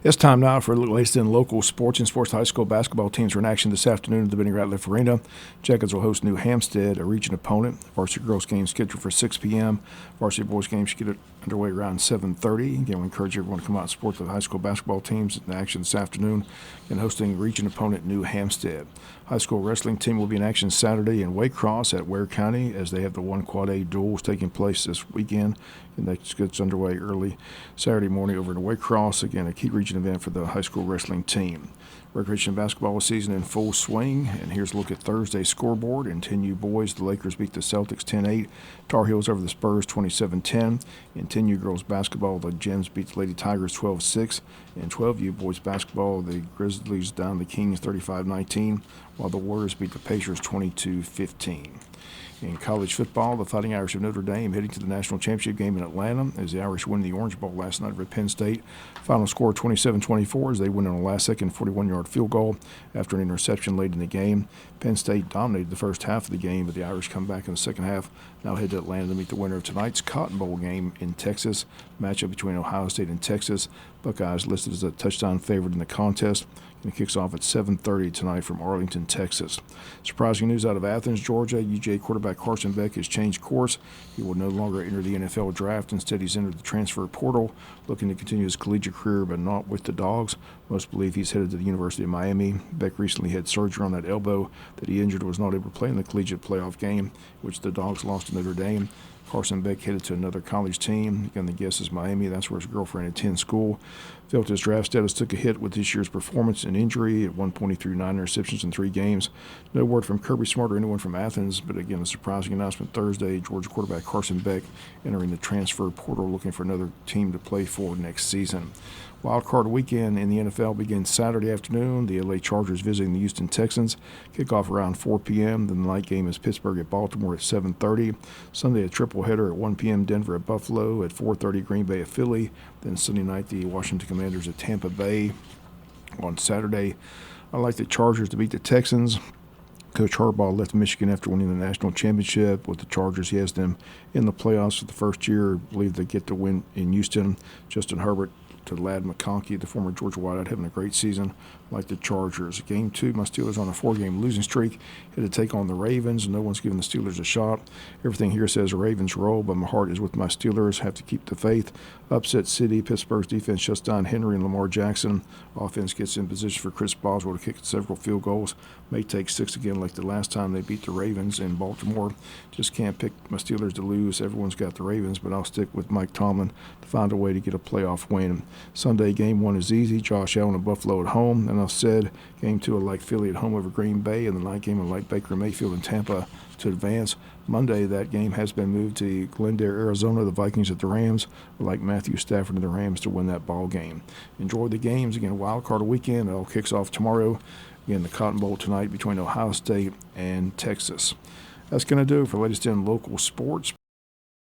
It's time now for the latest in local sports and sports. High school basketball teams are in action this afternoon at the Benny Ratliff Arena. Jackets will host New Hampstead, a region opponent. Varsity girls game scheduled for 6 p.m. Varsity boys game should get underway around 7:30. Again, we encourage everyone to come out and support the high school basketball teams in action this afternoon and hosting region opponent New Hampstead. High school wrestling team will be in action Saturday in Waycross at Ware County as they have the 1 Quad A duels taking place this weekend. And that gets underway early Saturday morning over in Waycross. Again, a key region event for the high school wrestling team. Recreation basketball season in full swing, and here's a look at Thursday's scoreboard. In 10U boys, the Lakers beat the Celtics 10-8. Tar Heels over the Spurs 27-10. In 10U girls basketball, the Gems beat the Lady Tigers 12-6. In 12U boys basketball, the Grizzlies down the Kings 35-19, while the Warriors beat the Pacers 22-15. In college football, the Fighting Irish of Notre Dame heading to the national championship game in Atlanta as the Irish win the Orange Bowl last night over Penn State. Final score 27-24 as they win on a last-second 41-yard field goal after an interception late in the game. Penn State dominated the first half of the game, but the Irish come back in the second half. Now head to Atlanta to meet the winner of tonight's Cotton Bowl game in Texas. Matchup between Ohio State and Texas. Buckeyes listed as a touchdown favorite in the contest. And it kicks off at 7:30 tonight from Arlington, Texas. Surprising news out of Athens, Georgia. UGA quarterback Carson Beck has changed course. He will no longer enter the NFL draft. Instead, he's entered the transfer portal, looking to continue his collegiate career, but not with the Dogs. Most believe he's headed to the University of Miami. Beck recently had surgery on that elbow that he injured and was not able to play in the collegiate playoff game, which the Dogs lost to Notre Dame. Carson Beck headed to another college team. Again, the guess is Miami. That's where his girlfriend attends school. Felt his draft status took a hit with this year's performance and injury. At one point, he threw 9 interceptions in 3 games. No word from Kirby Smart or anyone from Athens, but again, a surprising announcement Thursday. Georgia quarterback Carson Beck entering the transfer portal, looking for another team to play for next season. Wild Card weekend in the NFL begins Saturday afternoon. The LA Chargers visiting the Houston Texans. Kickoff around 4 p.m. Then the night game is Pittsburgh at Baltimore at 7:30. Sunday, a triple-header at 1 p.m. Denver at Buffalo. At 4:30, Green Bay at Philly. Then Sunday night, the Washington Commanders at Tampa Bay. On Saturday, I like the Chargers to beat the Texans. Coach Harbaugh left Michigan after winning the national championship. With the Chargers, he has them in the playoffs for the first year. I believe they get to win in Houston. Justin Herbert to Ladd McConkey, the former Georgia Wildcat, having a great season like the Chargers. Game 2, my Steelers on a 4-game losing streak. Had to take on the Ravens. No one's giving the Steelers a shot. Everything here says Ravens roll, but my heart is with my Steelers. Have to keep the faith. Upset City. Pittsburgh's defense shuts down Henry and Lamar Jackson. Offense gets in position for Chris Boswell to kick several field goals. May take 6 again like the last time they beat the Ravens in Baltimore. Just can't pick my Steelers to lose. Everyone's got the Ravens, but I'll stick with Mike Tomlin to find a way to get a playoff win. Sunday, game 1 is easy. Josh Allen and Buffalo at home. And I said game 2, I like Philly at home over Green Bay. And the night game, I like Baker Mayfield and Tampa to advance. Monday, that game has been moved to Glendale, Arizona. The Vikings at the Rams. I like Matthew Stafford and the Rams to win that ball game. Enjoy the games. Again, wild card weekend. It all kicks off tomorrow. Again, the Cotton Bowl tonight between Ohio State and Texas. That's going to do it for the latest in local sports.